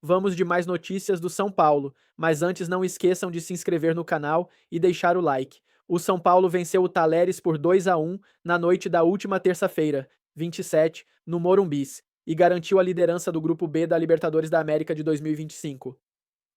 Vamos de mais notícias do São Paulo, mas antes não esqueçam de se inscrever no canal e deixar o like. O São Paulo venceu o Talheres por 2-1 na noite da última terça-feira, 27, no Morumbis, e garantiu a liderança do Grupo B da Libertadores da América de 2025.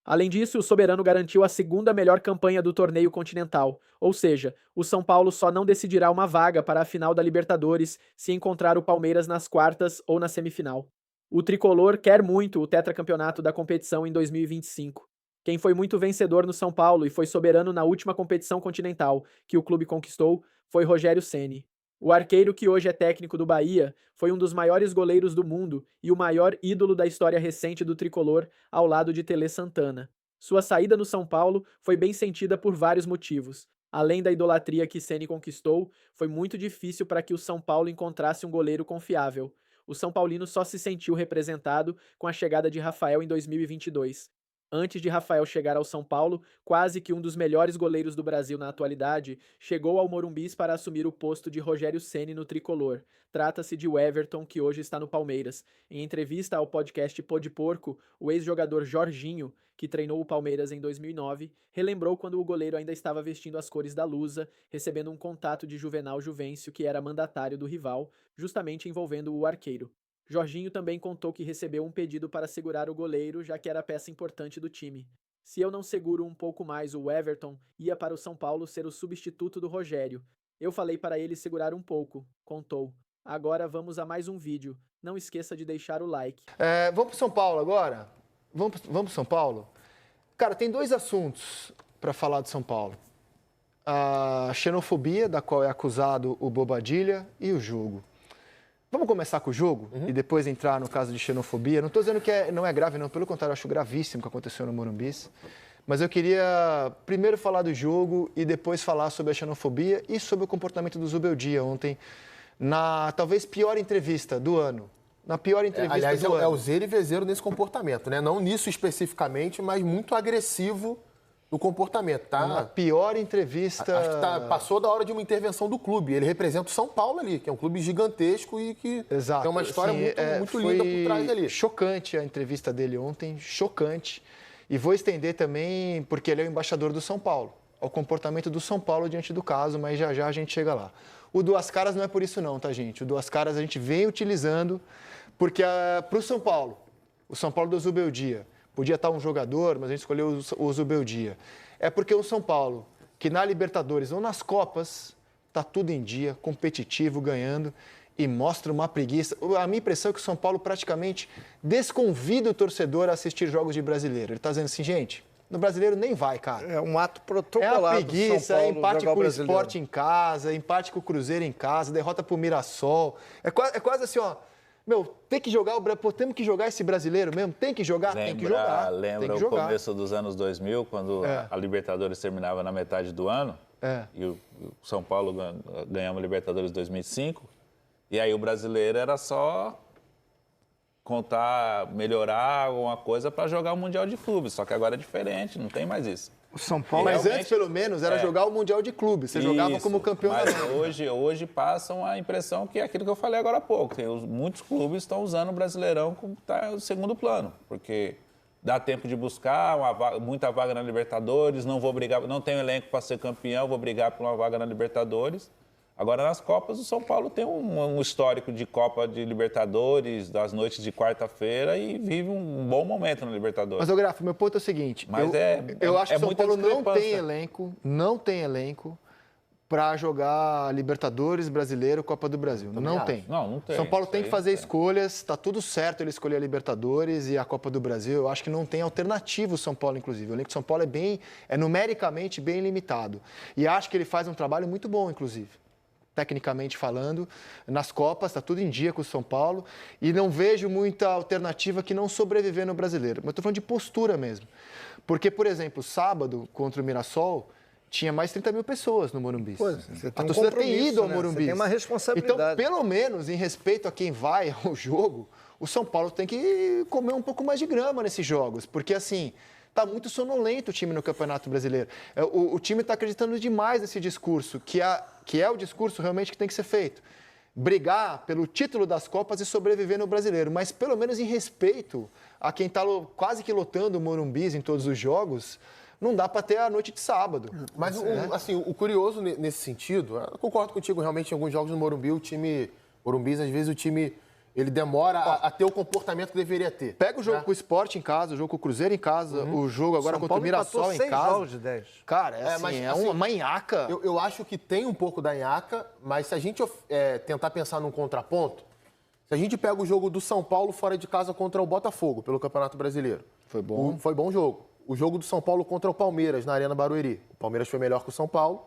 Além disso, o Soberano garantiu a segunda melhor campanha do torneio continental, ou seja, o São Paulo só não decidirá uma vaga para a final da Libertadores se encontrar o Palmeiras nas quartas ou na semifinal. O tricolor quer muito o tetracampeonato da competição em 2025. Quem foi muito vencedor no São Paulo e foi soberano na última competição continental que o clube conquistou foi Rogério Ceni. O arqueiro que hoje é técnico do Bahia foi um dos maiores goleiros do mundo e o maior ídolo da história recente do tricolor, ao lado de Tele Santana. Sua saída no São Paulo foi bem sentida por vários motivos. Além da idolatria que Ceni conquistou, foi muito difícil para que o São Paulo encontrasse um goleiro confiável. O São Paulino só se sentiu representado com a chegada de Rafael em 2022. Antes de Rafael chegar ao São Paulo, quase que um dos melhores goleiros do Brasil na atualidade chegou ao Morumbis para assumir o posto de Rogério Ceni no tricolor. Trata-se de Everton, que hoje está no Palmeiras. Em entrevista ao podcast Pô de Porco, o ex-jogador Jorginho, que treinou o Palmeiras em 2009, relembrou quando o goleiro ainda estava vestindo as cores da Lusa, recebendo um contato de Juvenal Juvencio, que era mandatário do rival, justamente envolvendo o arqueiro. Jorginho também contou que recebeu um pedido para segurar o goleiro, já que era peça importante do time. Se eu não seguro um pouco mais o Everton, ia para o São Paulo ser o substituto do Rogério. Eu falei para ele segurar um pouco, contou. Agora vamos a mais um vídeo. Não esqueça de deixar o like. Vamos para São Paulo agora? Vamos para São Paulo? Cara, tem dois assuntos para falar de São Paulo. A xenofobia, da qual é acusado o Bobadilha, e o jogo. Vamos começar com o jogo e depois entrar no caso de xenofobia. Não estou dizendo que não é grave, não. Pelo contrário, eu acho gravíssimo o que aconteceu no Morumbis. Mas eu queria primeiro falar do jogo e depois falar sobre a xenofobia e sobre o comportamento do Zubeldia ontem, na talvez pior entrevista do ano. Na pior entrevista aliás, do ano. É o zero e vezeiro nesse comportamento, né? Não nisso especificamente, mas muito agressivo no comportamento, tá? Na pior entrevista... Acho que passou da hora de uma intervenção do clube. Ele representa o São Paulo ali, que é um clube gigantesco e que Exato. tem uma história muito linda por trás ali. Chocante a entrevista dele ontem, chocante. E vou estender também, porque ele é o embaixador do São Paulo, ao comportamento do São Paulo diante do caso, mas já já a gente chega lá. O Duas Caras não é por isso não, tá, gente? O Duas Caras a gente vem utilizando, porque para o São Paulo do Zubeldia, podia estar um jogador, mas a gente escolheu o Zubeldia. É porque o São Paulo, que na Libertadores ou nas Copas, está tudo em dia, competitivo, ganhando, e mostra uma preguiça. A minha impressão é que o São Paulo praticamente desconvida o torcedor a assistir jogos de brasileiro. Ele está dizendo assim, gente, no brasileiro nem vai, cara. É um ato protocolado. É a preguiça, é empate com o Sport em casa, empate com o Cruzeiro em casa, derrota pro Mirassol. É quase assim, ó. Meu, tem que jogar temos que jogar esse brasileiro mesmo? Tem que jogar? Tem que jogar. Lembra o começo dos anos 2000, quando a Libertadores terminava na metade do ano? E o São Paulo ganhava a Libertadores 2005. E aí o brasileiro era só contar, melhorar alguma coisa para jogar o Mundial de Clubes. Só que agora é diferente, não tem mais isso. O São Paulo... Mas antes, pelo menos, era jogar o Mundial de Clubes. Você jogava como campeão da América. Hoje passam a impressão que é aquilo que eu falei agora há pouco. Muitos clubes estão usando o Brasileirão como tá em segundo plano. Porque dá tempo de buscar muita vaga na Libertadores, não tenho elenco para ser campeão, vou brigar por uma vaga na Libertadores. Agora, nas Copas, o São Paulo tem um histórico de Copa de Libertadores, das noites de quarta-feira, e vive um bom momento na Libertadores. Mas, ô Grafo, meu ponto é o seguinte, eu acho que o São Paulo não tem elenco para jogar Libertadores, Brasileiro, Copa do Brasil. Não tem. Não tem. São Paulo tem que fazer escolhas, está tudo certo ele escolher a Libertadores e a Copa do Brasil. Eu acho que não tem alternativa o São Paulo, inclusive. O elenco do São Paulo é numericamente bem limitado. E acho que ele faz um trabalho muito bom, inclusive. Tecnicamente falando, nas Copas, está tudo em dia com o São Paulo, e não vejo muita alternativa que não sobreviver no Brasileiro. Mas estou falando de postura mesmo. Porque, por exemplo, sábado, contra o Mirassol, tinha mais 30 mil pessoas no Morumbi. A torcida tem ido ao Morumbi. Tem uma responsabilidade. Então, pelo menos, em respeito a quem vai ao jogo, o São Paulo tem que comer um pouco mais de grama nesses jogos, porque, assim... Está muito sonolento o time no Campeonato Brasileiro. O time está acreditando demais nesse discurso, que é o discurso realmente que tem que ser feito. brigar pelo título das Copas e sobreviver no Brasileiro, mas pelo menos em respeito a quem está quase que lotando o Morumbi em todos os jogos, não dá para ter a noite de sábado. Mas, assim, o curioso nesse sentido, eu concordo contigo, realmente, em alguns jogos no Morumbi, às vezes o time ele demora a ter o comportamento que deveria ter. Pega o jogo com o Sport em casa, o jogo com o Cruzeiro em casa, o jogo agora contra o Mirassol em casa. Jogos de 10. Cara, uma nhaca. Eu acho que tem um pouco da nhaca, mas se a gente tentar pensar num contraponto, se a gente pega o jogo do São Paulo fora de casa contra o Botafogo, pelo Campeonato Brasileiro. Foi bom. Foi bom jogo. O jogo do São Paulo contra o Palmeiras, na Arena Barueri. O Palmeiras foi melhor que o São Paulo,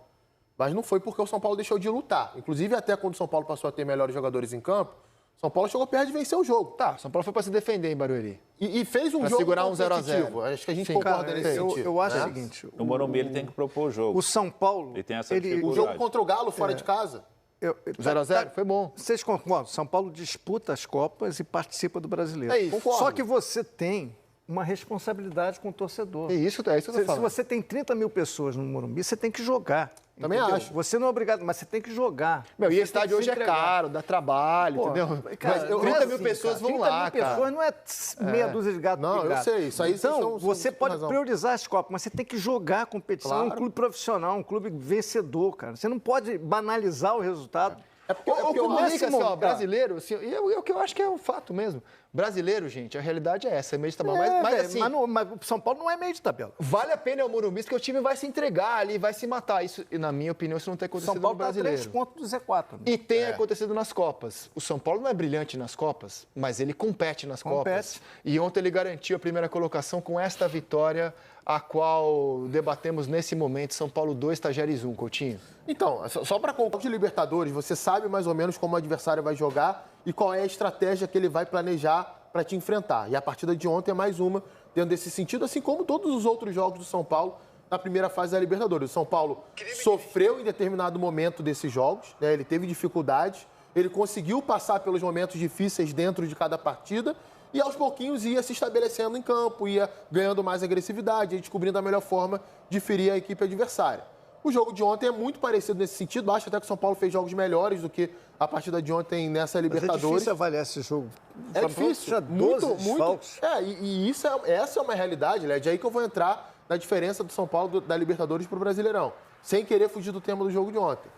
mas não foi porque o São Paulo deixou de lutar. Inclusive, até quando o São Paulo passou a ter melhores jogadores em campo, São Paulo chegou perto de vencer o jogo. Tá, São Paulo foi para se defender em Barueri. E fez um pra jogo segurar um 0-0. Acho que a gente concorda nesse sentido. Eu acho o seguinte... No Morumbi ele tem que propor o jogo. O São Paulo... Ele tem essa O dificuldade. jogo contra o Galo, fora de casa. 0-0, foi bom. Vocês concordam? São Paulo disputa as Copas e participa do Brasileiro. É isso. Concordo. Só que você tem uma responsabilidade com o torcedor. É isso que eu tô Se falando. você tem 30 mil pessoas no Morumbi, você tem que jogar. Também entendeu? acho. Você não é obrigado, mas você tem que jogar. Meu, e Você o estádio tem que hoje se é entregar. caro, dá trabalho, Pô, entendeu? cara, Mas não 30 é mil assim, pessoas cara. vão lá, 30 mil cara. pessoas não é meia dúzia de gato Não, eu pingado. sei, isso aí vocês Então, você têm pode razão. priorizar as Copas, mas você tem que jogar a competição. É um Claro. clube profissional, um clube vencedor, cara. Você não pode banalizar o resultado. É porque O eu público, acho assim, ó, brasileiro, assim, e o que eu acho que é um fato mesmo. Brasileiro, gente, a realidade é essa, é meio de tabela. Mas velho, assim, mas o São Paulo não é meio de tabela. vale a pena ir ao Morumbi, porque o time vai se entregar ali, vai se matar. Isso, e na minha opinião, isso não tem O acontecido São Paulo no está a 3 Brasileiro. pontos do Z4. Né? E tem acontecido nas Copas. O São Paulo não é brilhante nas Copas, mas ele compete nas Copas. E ontem ele garantiu a primeira colocação com esta vitória, a qual debatemos nesse momento. São Paulo 2, Tajeres 1, Coutinho. Então, só para concluir de Libertadores, você sabe mais ou menos como o adversário vai jogar e qual é a estratégia que ele vai planejar para te enfrentar. E a partida de ontem é mais uma dentro desse sentido, assim como todos os outros jogos do São Paulo na primeira fase da Libertadores. O São Paulo sofreu em determinado momento desses jogos, né? Ele teve dificuldades, ele conseguiu passar pelos momentos difíceis dentro de cada partida e aos pouquinhos ia se estabelecendo em campo, ia ganhando mais agressividade, ia descobrindo a melhor forma de ferir a equipe adversária. O jogo de ontem é muito parecido nesse sentido. Acho até que o São Paulo fez jogos melhores do que a partida de ontem nessa Mas é Libertadores. difícil avaliar esse jogo. É difícil. Tinha 12 desfalques. E essa é uma realidade, Led. É aí que eu vou entrar na diferença do São Paulo da Libertadores para o Brasileirão. Sem querer fugir do tema do jogo de ontem.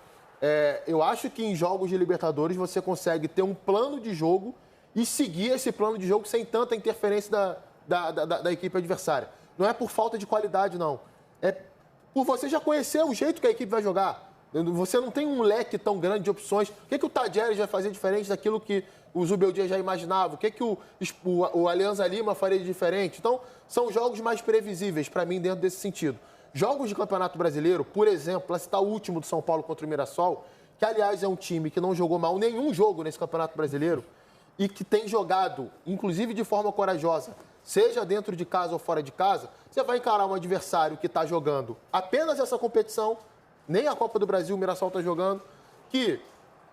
Eu acho que em jogos de Libertadores você consegue ter um plano de jogo e seguir esse plano de jogo sem tanta interferência da equipe adversária. Não é por falta de qualidade, não. É por você já conhecer o jeito que a equipe vai jogar. Você não tem um leque tão grande de opções. O que o Tajeres vai fazer diferente daquilo que o Zubeldia já imaginava? O que o Alianza Lima faria de diferente? Então, são jogos mais previsíveis para mim dentro desse sentido. Jogos de Campeonato Brasileiro, por exemplo, para citar o último do São Paulo contra o Mirassol, que, aliás, é um time que não jogou mal nenhum jogo nesse Campeonato Brasileiro e que tem jogado, inclusive de forma corajosa, seja dentro de casa ou fora de casa, você vai encarar um adversário que está jogando apenas essa competição, nem a Copa do Brasil o Mirassol está jogando, que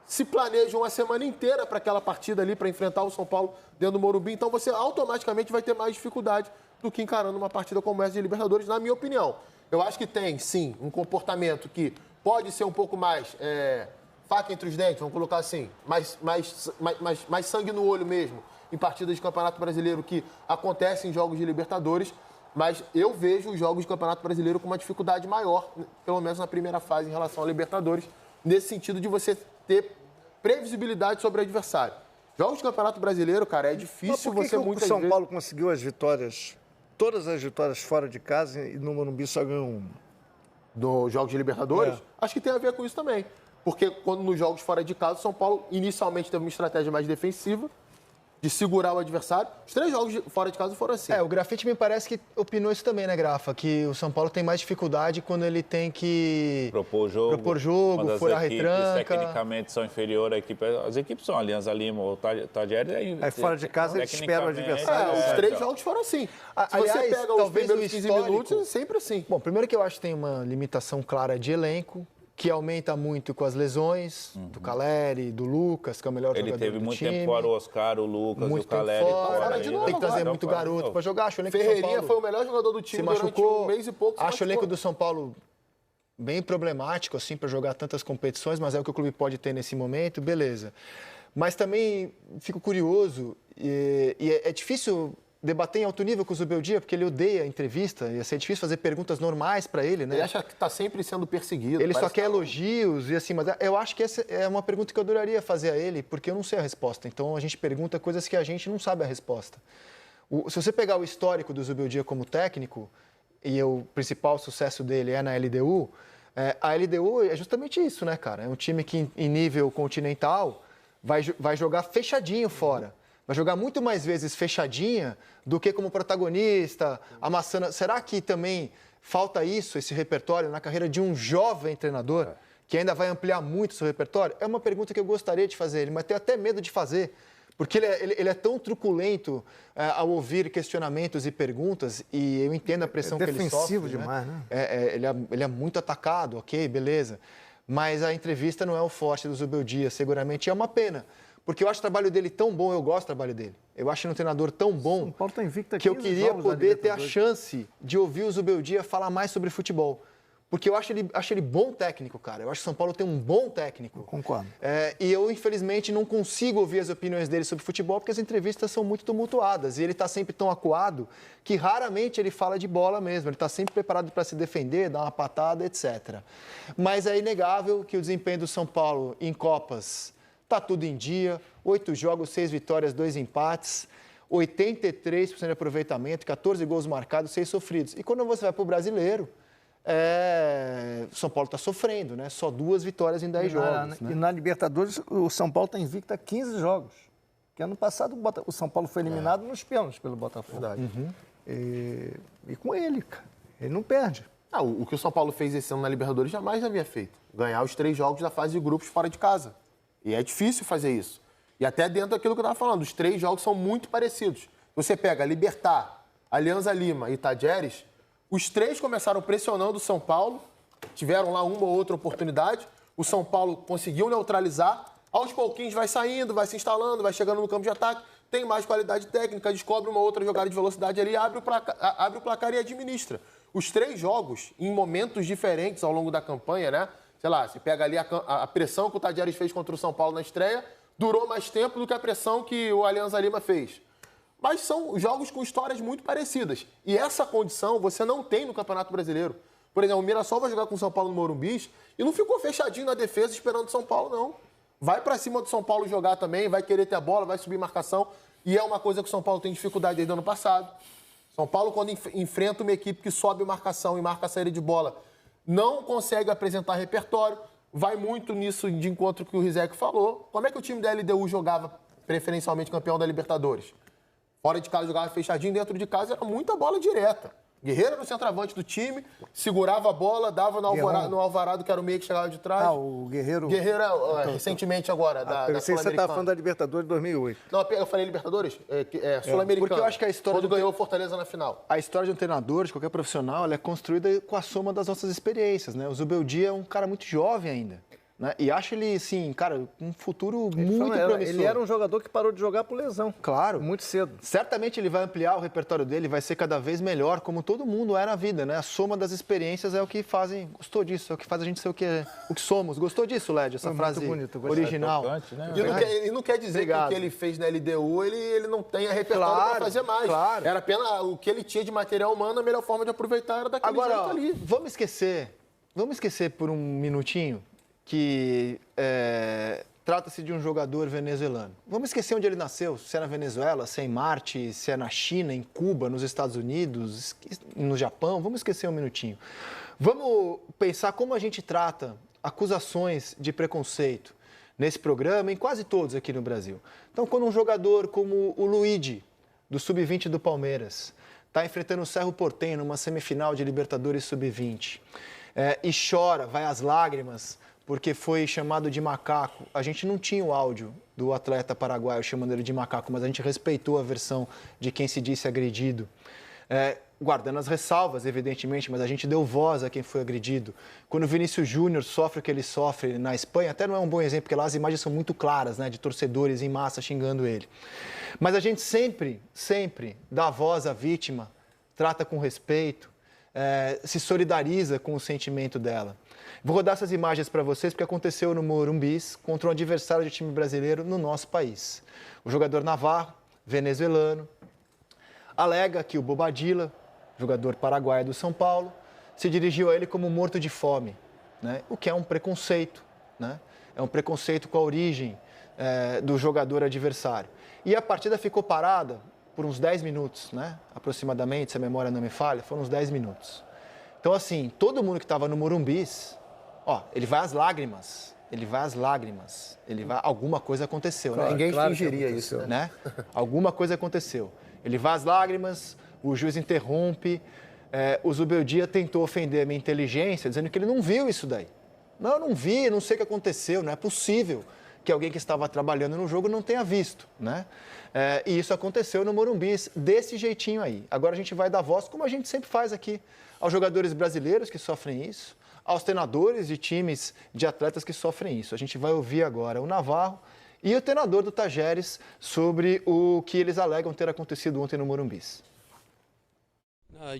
se planeja uma semana inteira para aquela partida ali, para enfrentar o São Paulo dentro do Morumbi. Então você automaticamente vai ter mais dificuldade do que encarando uma partida como essa de Libertadores, na minha opinião. Eu acho que tem, sim, um comportamento que pode ser um pouco mais faca entre os dentes, vamos colocar assim, mais sangue no olho mesmo, em partidas de Campeonato Brasileiro que acontecem em jogos de Libertadores, mas eu vejo os jogos de Campeonato Brasileiro com uma dificuldade maior, pelo menos na primeira fase em relação a Libertadores, nesse sentido de você ter previsibilidade sobre o adversário. Jogos de Campeonato Brasileiro, cara, é difícil Mas por que você que muitas o São vezes... Paulo conseguiu as vitórias, todas as vitórias fora de casa e no Morumbi só ganhou uma? Dos jogos de Libertadores, acho que tem a ver com isso também. Porque quando nos jogos fora de casa, o São Paulo inicialmente teve uma estratégia mais defensiva, de segurar o adversário. Os 3 jogos fora de casa foram assim. O Grafite me parece que opinou isso também, né, Grafa? Que o São Paulo tem mais dificuldade quando ele tem que propor jogo, furar a equipes, retranca. Tecnicamente são inferiores à equipe. As equipes são Alianza Lima ou Tajeres. Aí fora de casa eles esperam o adversário. Os 3 jogos foram assim. Se Aliás, você pega os talvez primeiros o 15 histórico- minutos, é sempre assim. Bom, primeiro que eu acho que tem uma limitação clara de elenco, que aumenta muito com as lesões do Caleri, do Lucas, que é o melhor Ele jogador teve do muito time. tempo fora, o Oscar, o Lucas, Muito o tempo Caleri. fora, de novo tem que trazer agora. muito garoto para jogar. Acho o elenco do São Ferreirinha Paulo foi o melhor jogador do time se durante machucou. um mês e pouco. se Acho o elenco machucou. do São Paulo bem problemático assim para jogar tantas competições, mas é o que o clube pode ter nesse momento, beleza. Mas também fico curioso e é difícil debater em alto nível com o Zubeldia, porque ele odeia a entrevista, ia ser difícil fazer perguntas normais para ele, né? Ele acha que está sempre sendo perseguido. Ele só quer elogios e assim, mas eu acho que essa é uma pergunta que eu adoraria fazer a ele, porque eu não sei a resposta. Então a gente pergunta coisas que a gente não sabe a resposta. Se você pegar o histórico do Zubeldia como técnico, e o principal sucesso dele é na LDU, a LDU é justamente isso, né, cara? É um time que em nível continental vai jogar fechadinho fora. Vai jogar muito mais vezes fechadinha do que como protagonista, amassando. Será que também falta isso, esse repertório, na carreira de um jovem treinador, que ainda vai ampliar muito o seu repertório? É uma pergunta que eu gostaria de fazer, mas tenho até medo de fazer, porque ele é tão truculento ao ouvir questionamentos e perguntas, e eu entendo a pressão que ele sofre. Defensivo demais, né? Ele é muito atacado, ok, beleza. Mas a entrevista não é o forte do Zubeldia, seguramente é uma pena. Porque eu acho o trabalho dele tão bom, eu gosto do trabalho dele. Eu acho ele um treinador tão bom São Paulo tá invicto que eu 15 queria jogos da poder ter a Libertadores. chance de ouvir o Zubeldia falar mais sobre futebol. Porque eu acho ele bom técnico, cara. Eu acho que o São Paulo tem um bom técnico. Concordo. E eu, infelizmente, não consigo ouvir as opiniões dele sobre futebol porque as entrevistas são muito tumultuadas. E ele está sempre tão acuado que raramente ele fala de bola mesmo. Ele está sempre preparado para se defender, dar uma patada, etc. Mas é inegável que o desempenho do São Paulo em Copas está tudo em dia. 8 jogos, 6 vitórias, 2 empates. 83% de aproveitamento, 14 gols marcados, 6 sofridos. E quando você vai para o Brasileiro, o São Paulo está sofrendo, né? Só 2 vitórias em 10 jogos. E na Libertadores, o São Paulo está invicto há 15 jogos. Porque ano passado o São Paulo foi eliminado nos pênaltis pelo Botafogo. E com ele, cara. Ele não perde. O que o São Paulo fez esse ano na Libertadores jamais havia feito. Ganhar os 3 jogos da fase de grupos fora de casa. E é difícil fazer isso. E até dentro daquilo que eu estava falando, os 3 jogos são muito parecidos. Você pega Libertad, Alianza Lima e Tajeres, os 3 começaram pressionando o São Paulo, tiveram lá uma ou outra oportunidade, o São Paulo conseguiu neutralizar, aos pouquinhos vai saindo, vai se instalando, vai chegando no campo de ataque, tem mais qualidade técnica, descobre uma outra jogada de velocidade ali, abre o placar e administra. Os 3 jogos, em momentos diferentes ao longo da campanha, né? Sei lá, você pega ali a pressão que o Tajeres fez contra o São Paulo na estreia, durou mais tempo do que a pressão que o Alianza Lima fez. Mas são jogos com histórias muito parecidas. E essa condição você não tem no Campeonato Brasileiro. Por exemplo, o Mirassol vai jogar com o São Paulo no Morumbi e não ficou fechadinho na defesa esperando o São Paulo, não. Vai para cima do São Paulo jogar também, vai querer ter a bola, vai subir marcação. E é uma coisa que o São Paulo tem dificuldade desde o ano passado. São Paulo, quando enfrenta uma equipe que sobe marcação e marca a saída de bola, não consegue apresentar repertório. Vai muito nisso de encontro que o Rizek falou. Como é que o time da LDU jogava preferencialmente campeão da Libertadores? Fora de casa jogava fechadinho, dentro de casa era muita bola direta. Guerreiro era o centroavante do time, segurava a bola, dava no Alvarado, que era o meio que chegava de trás. O Guerreiro... Guerreiro, recentemente agora, da Eu sei que você está Sul-Americana. falando da Libertadores de 2008. Não, eu falei Libertadores? Sul-Americana. Porque eu acho que a história quando ganhou o Fortaleza na final. A história de um treinador, de qualquer profissional, ela é construída com a soma das nossas experiências, né? O Zubeldia é um cara muito jovem ainda, né? E acho ele, assim, cara, um futuro muito promissor. Ele era um jogador que parou de jogar por lesão. Claro. Muito cedo. Certamente ele vai ampliar o repertório dele, vai ser cada vez melhor, como todo mundo é na vida, né? A soma das experiências é o que fazem... Gostou disso, é o que faz a gente ser o que somos. Gostou disso, Led? Essa frase muito bonito, eu gostei. original. Tocante, né? E não quer dizer que o que ele fez na LDU, ele não tenha repertório para fazer mais. Claro. Era apenas o que ele tinha de material humano, a melhor forma de aproveitar era daquele jeito Agora, ali. vamos esquecer por um minutinho que trata-se de um jogador venezuelano. Vamos esquecer onde ele nasceu, se é na Venezuela, se é em Marte, se é na China, em Cuba, nos Estados Unidos, no Japão. Vamos esquecer um minutinho. Vamos pensar como a gente trata acusações de preconceito nesse programa, em quase todos aqui no Brasil. Então, quando um jogador como o Luigi, do Sub-20 do Palmeiras, está enfrentando o Cerro Porteño numa semifinal de Libertadores Sub-20 e chora, vai às lágrimas, porque foi chamado de macaco. A gente não tinha o áudio do atleta paraguaio chamando ele de macaco, mas a gente respeitou a versão de quem se disse agredido. Guardando as ressalvas, evidentemente, mas a gente deu voz a quem foi agredido. Quando o Vinícius Júnior sofre o que ele sofre na Espanha, até não é um bom exemplo, porque lá as imagens são muito claras, né, de torcedores em massa xingando ele. Mas a gente sempre dá voz à vítima, trata com respeito, se solidariza com o sentimento dela. Vou rodar essas imagens para vocês porque aconteceu no Morumbi contra um adversário de time brasileiro no nosso país. O jogador Navarro, venezuelano, alega que o Bobadilla, jogador paraguaio do São Paulo, se dirigiu a ele como morto de fome, né? O que é um preconceito, né? É um preconceito com a origem do jogador adversário. E a partida ficou parada por uns 10 minutos, né? Aproximadamente, se a memória não me falha, foram uns 10 minutos. Então, assim, todo mundo que estava no Morumbi, ele vai às lágrimas, alguma coisa aconteceu, né? Ninguém fingiria isso, né? Alguma coisa aconteceu. Ele vai às lágrimas, o juiz interrompe, o Zubeldia tentou ofender a minha inteligência, dizendo que ele não viu isso daí. Não, eu não vi, não sei o que aconteceu, não é possível que alguém que estava trabalhando no jogo não tenha visto, né? E isso aconteceu no Morumbi, desse jeitinho aí. Agora a gente vai dar voz, como a gente sempre faz aqui, aos jogadores brasileiros que sofrem isso, aos treinadores de times de atletas que sofrem isso. A gente vai ouvir agora o Navarro e o treinador do Tajeres sobre o que eles alegam ter acontecido ontem no Morumbi.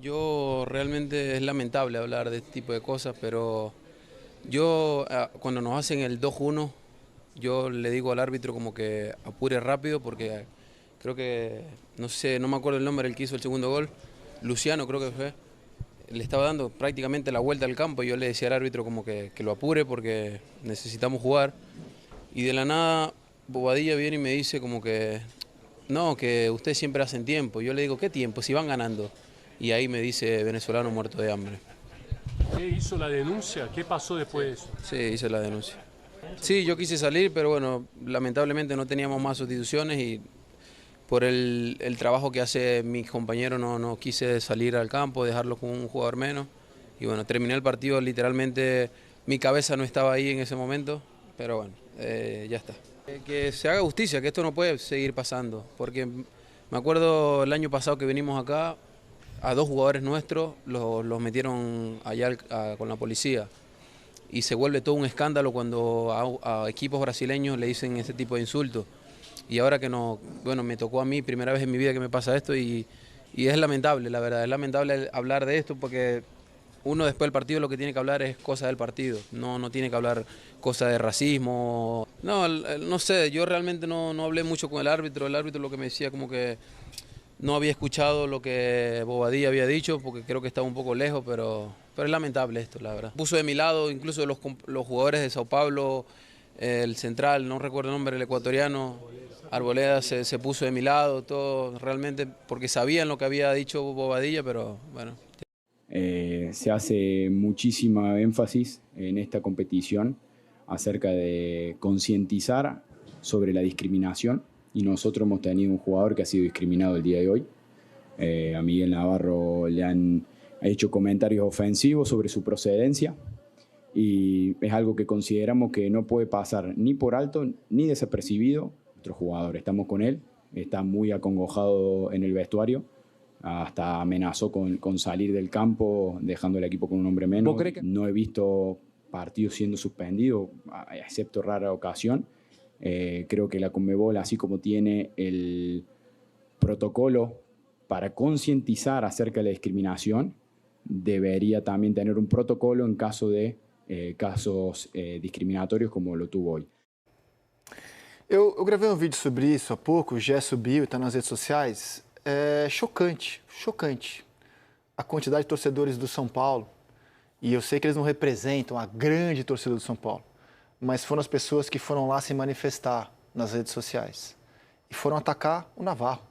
Yo realmente es lamentable hablar de este tipo de cosas, pero yo cuando nos hacen el 2-1, yo le digo al árbitro como que apure rápido porque creo que, no sé, no me acuerdo el nombre, el que hizo el segundo gol, Luciano creo que fue, le estaba dando prácticamente la vuelta al campo y yo le decía al árbitro como que lo apure porque necesitamos jugar. Y de la nada Bobadilla viene y me dice como que no, que ustedes siempre hacen tiempo. Yo le digo, ¿qué tiempo? Si van ganando. Y ahí me dice venezolano muerto de hambre. ¿Qué hizo la denuncia? ¿Qué pasó después de eso? Sí, hice la denuncia. Sí, yo quise salir, pero bueno, lamentablemente no teníamos más sustituciones y por el trabajo que hace mis compañeros no quise salir al campo, dejarlo con un jugador menos. Y bueno, terminé el partido, literalmente mi cabeza no estaba ahí en ese momento, pero bueno, ya está. Que se haga justicia, que esto no puede seguir pasando, porque me acuerdo el año pasado que vinimos acá, a 2 jugadores nuestros los metieron allá con la policía y se vuelve todo un escándalo cuando a equipos brasileños le dicen ese tipo de insultos. Y ahora que no, bueno, me tocó a mí, primera vez en mi vida que me pasa esto y es lamentable, la verdad, es lamentable hablar de esto porque uno después del partido lo que tiene que hablar es cosas del partido, no tiene que hablar cosas de racismo. No sé, yo realmente no hablé mucho con el árbitro lo que me decía como que no había escuchado lo que Bobadilla había dicho porque creo que estaba un poco lejos, pero es lamentable esto, la verdad. Puso de mi lado incluso los jugadores de Sao Paulo, el central, no recuerdo el nombre, el ecuatoriano, Arboleda se puso de mi lado, todo realmente porque sabían lo que había dicho Bobadilla, pero bueno. Se hace muchísima énfasis en esta competición acerca de concientizar sobre la discriminación y nosotros hemos tenido un jugador que ha sido discriminado el día de hoy. A Miguel Navarro le han hecho comentarios ofensivos sobre su procedencia y es algo que consideramos que no puede pasar ni por alto ni desapercibido. Nuestro jugador, estamos con él, está muy acongojado en el vestuario, hasta amenazó con salir del campo dejando el equipo con un hombre menos. No he visto partidos siendo suspendidos, excepto rara ocasión. Creo que la Conmebol, así como tiene el protocolo para concientizar acerca de la discriminación, debería también tener un protocolo en caso de casos discriminatorios como lo tuvo hoy. Eu gravei um vídeo sobre isso há pouco, já subiu e está nas redes sociais. É chocante a quantidade de torcedores do São Paulo. E eu sei que eles não representam a grande torcida do São Paulo, mas foram as pessoas que foram lá se manifestar nas redes sociais. E foram atacar o Navarro.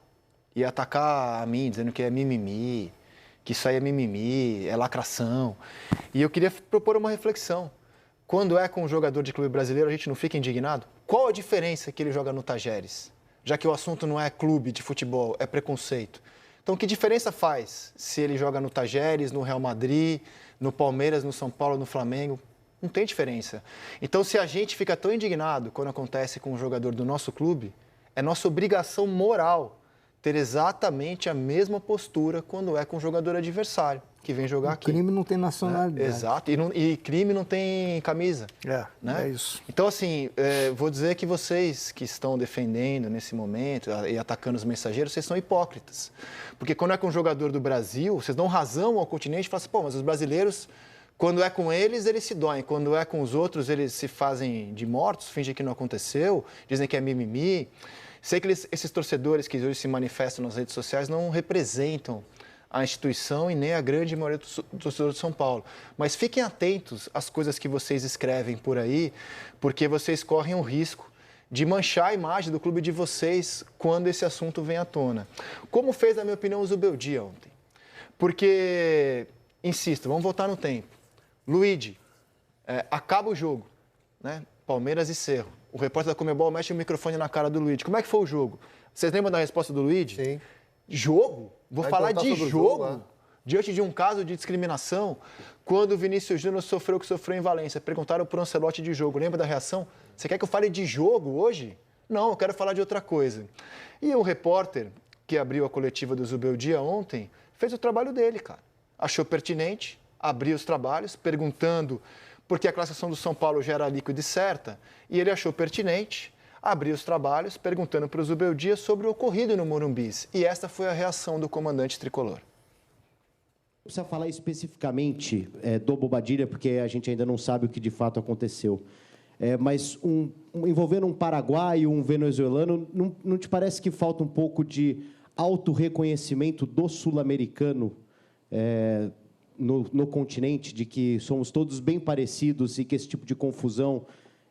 E atacar a mim, dizendo que é mimimi, que isso aí é mimimi, é lacração. E eu queria propor uma reflexão. Quando é com um jogador de clube brasileiro, a gente não fica indignado? Qual a diferença que ele joga no Tajeres? Já que o assunto não é clube de futebol, é preconceito. Então, que diferença faz se ele joga no Tajeres, no Real Madrid, no Palmeiras, no São Paulo, no Flamengo? Não tem diferença. Então, se a gente fica tão indignado quando acontece com um jogador do nosso clube, é nossa obrigação moral ter exatamente a mesma postura quando é com o jogador adversário, que vem jogar aqui. Crime não tem nacionalidade. Exato, e crime não tem camisa. É isso. Então, assim, vou dizer que vocês que estão defendendo nesse momento e atacando os mensageiros, vocês são hipócritas. Porque quando é com um jogador do Brasil, vocês dão razão ao continente e falam assim, pô, mas os brasileiros, quando é com eles se doem. Quando é com os outros, eles se fazem de mortos, fingem que não aconteceu, dizem que é mimimi. Sei que esses torcedores que hoje se manifestam nas redes sociais não representam a instituição e nem a grande maioria do torcedor de São Paulo. Mas fiquem atentos às coisas que vocês escrevem por aí, porque vocês correm o risco de manchar a imagem do clube de vocês quando esse assunto vem à tona. Como fez, na minha opinião, o Zubeldia ontem. Porque, insisto, vamos voltar no tempo. Luigi, acaba o jogo, né? Palmeiras e Cerro. O repórter da Conmebol mexe o microfone na cara do Luigi. Como é que foi o jogo? Vocês lembram da resposta do Luigi? Sim. Jogo? Vou falar de jogo? Né? Diante de um caso de discriminação, quando o Vinícius Júnior sofreu o que sofreu em Valência. Perguntaram para o Ancelotti de jogo. Lembra da reação? Você quer que eu fale de jogo hoje? Não, eu quero falar de outra coisa. E o repórter que abriu a coletiva do Zubeldia ontem fez o trabalho dele, cara. Achou pertinente, abriu os trabalhos, perguntando por que a classificação do São Paulo já era líquida e certa, e ele achou pertinente abrir os trabalhos perguntando para o Zubeldia sobre o ocorrido no Morumbi. E esta foi a reação do comandante tricolor. Não precisa falar especificamente do Bobadilla, porque a gente ainda não sabe o que de fato aconteceu. Mas envolvendo um paraguaio, um venezuelano, não te parece que falta um pouco de autorreconhecimento do sul-americano no continente, de que somos todos bem parecidos e que esse tipo de confusão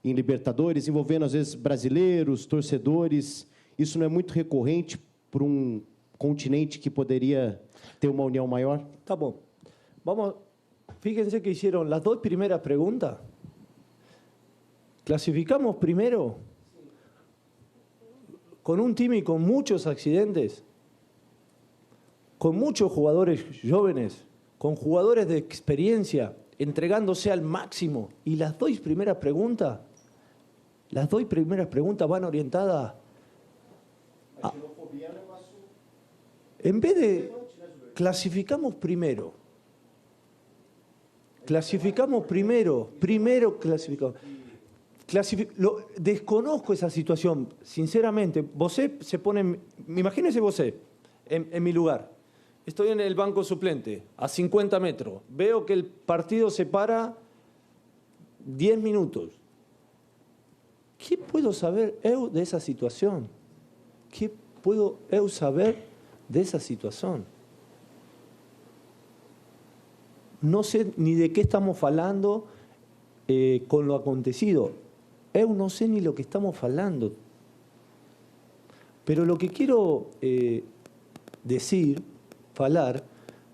em Libertadores, envolvendo, às vezes, brasileiros, torcedores, isso não é muito recorrente para um continente que poderia ter uma união maior? Tá bom. Vamos, fíjense que hicieron las dos primeras preguntas. ¿Clasificamos primero con un time con muchos accidentes, con muchos jugadores jóvenes, con jugadores de experiencia, entregándose al máximo? Y las dos primeras preguntas van orientadas a, en vez de clasificamos primero, clasificamos. Desconozco esa situación, sinceramente. Vosé se pone, imagínese vosé, en mi lugar. Estoy en el banco suplente, a 50 metros. Veo que el partido se para 10 minutos. ¿Qué puedo saber yo de esa situación? ¿Qué puedo yo saber de esa situación? No sé ni de qué estamos hablando con lo acontecido. Yo no sé ni lo que estamos hablando. Pero lo que quiero falar,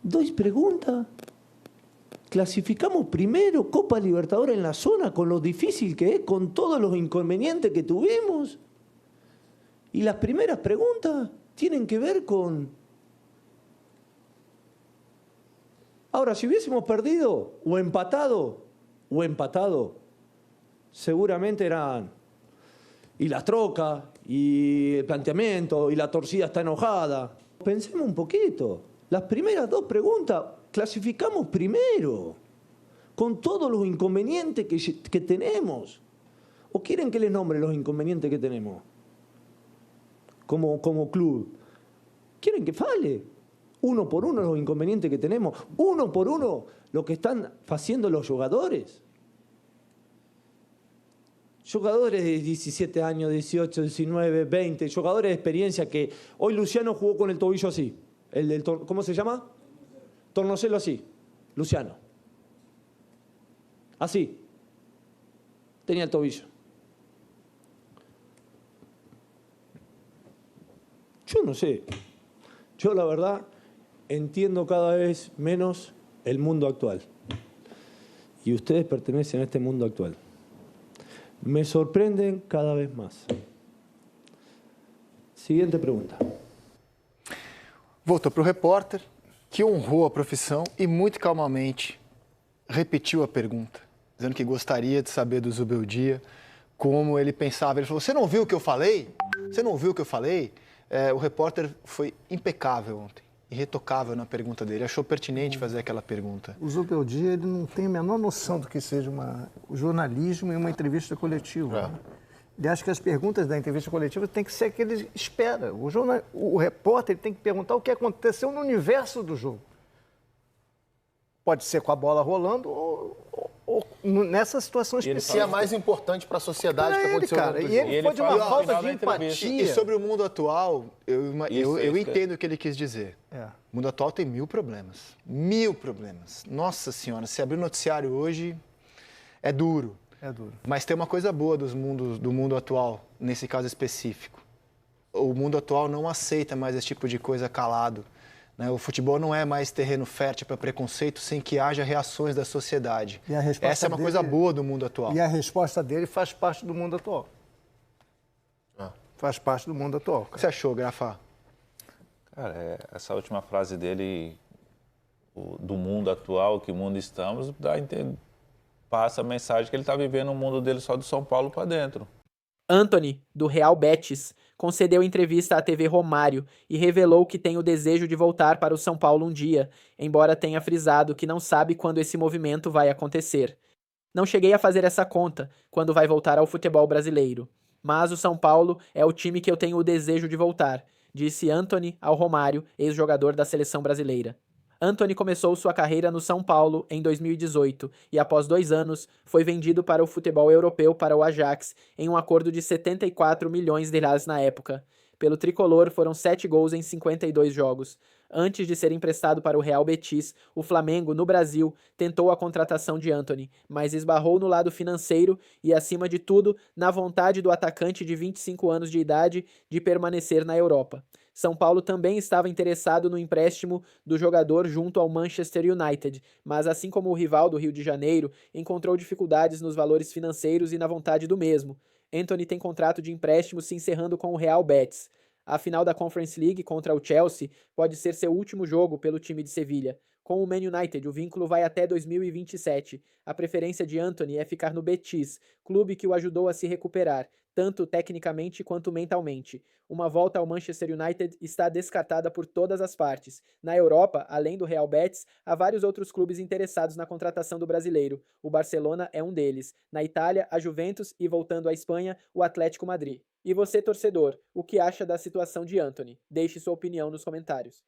dos preguntas. ¿Clasificamos primero Copa Libertadores en la zona con lo difícil que es, con todos los inconvenientes que tuvimos? Y las primeras preguntas tienen que ver con... Ahora, si hubiésemos perdido o empatado, seguramente eran... Y las trocas, y el planteamiento, y la torcida está enojada. Pensemos un poquito. Las primeras dos preguntas, clasificamos primero, con todos los inconvenientes que tenemos. ¿O quieren que les nombre los inconvenientes que tenemos como club? ¿Quieren que fale? Uno por uno los inconvenientes que tenemos, uno por uno lo que están haciendo los jugadores. Jugadores de 17 años, 18, 19, 20, jugadores de experiencia que... Hoy Luciano jugó con el tobillo así. ¿Cómo se llama? Tornocelo así. Luciano. Así. Tenía el tobillo. Yo no sé. Yo la verdad entiendo cada vez menos el mundo actual. Y ustedes pertenecen a este mundo actual. Me sorprenden cada vez más. Siguiente pregunta. Voltou para o repórter, que honrou a profissão e muito calmamente repetiu a pergunta, dizendo que gostaria de saber do Zubeldia como ele pensava. Ele falou, você não viu o que eu falei? Você não viu o que eu falei? O repórter foi impecável ontem, irretocável na pergunta dele. Achou pertinente fazer aquela pergunta. O Zubeldia, ele não tem a menor noção do que seja o jornalismo e uma entrevista coletiva. Né? Ele acha que as perguntas da entrevista coletiva tem que ser que ele espera. O repórter ele tem que perguntar o que aconteceu no universo do jogo. Pode ser com a bola rolando ou nessa situação específica. Se é mais importante para a sociedade que aconteceu no cara. jogo. E ele foi de uma falta de empatia. E sobre o mundo atual, eu entendo o que ele quis dizer. O mundo atual tem 1000 problemas. 1000 problemas. Nossa Senhora, se abrir o noticiário hoje, é duro. É duro. Mas tem uma coisa boa do mundo atual, nesse caso específico. O mundo atual não aceita mais esse tipo de coisa calado. Né? O futebol não é mais terreno fértil para preconceito sem que haja reações da sociedade. Essa é uma coisa boa do mundo atual. E a resposta dele faz parte do mundo atual. Faz parte do mundo atual. O que você achou, Grafa? Cara, essa última frase dele, do mundo atual, que mundo estamos, dá a entender. Passa a mensagem que ele está vivendo o mundo dele só do São Paulo para dentro. Antony, do Real Betis, concedeu entrevista à TV Romário e revelou que tem o desejo de voltar para o São Paulo um dia, embora tenha frisado que não sabe quando esse movimento vai acontecer. Não cheguei a fazer essa conta, quando vai voltar ao futebol brasileiro. Mas o São Paulo é o time que eu tenho o desejo de voltar, disse Antony ao Romário, ex-jogador da seleção brasileira. Antony começou sua carreira no São Paulo em 2018 e, após 2 anos, foi vendido para o futebol europeu para o Ajax em um acordo de 74 milhões de reais na época. Pelo tricolor, foram 7 gols em 52 jogos. Antes de ser emprestado para o Real Betis, o Flamengo, no Brasil, tentou a contratação de Antony, mas esbarrou no lado financeiro e, acima de tudo, na vontade do atacante de 25 anos de idade de permanecer na Europa. São Paulo também estava interessado no empréstimo do jogador junto ao Manchester United, mas assim como o rival do Rio de Janeiro, encontrou dificuldades nos valores financeiros e na vontade do mesmo. Antony tem contrato de empréstimo se encerrando com o Real Betis. A final da Conference League contra o Chelsea pode ser seu último jogo pelo time de Sevilha. Com o Man United, o vínculo vai até 2027. A preferência de Antony é ficar no Betis, clube que o ajudou a se recuperar, tanto tecnicamente quanto mentalmente. Uma volta ao Manchester United está descartada por todas as partes. Na Europa, além do Real Betis, há vários outros clubes interessados na contratação do brasileiro. O Barcelona é um deles. Na Itália, a Juventus e, voltando à Espanha, o Atlético Madrid. E você, torcedor, o que acha da situação de Antony? Deixe sua opinião nos comentários.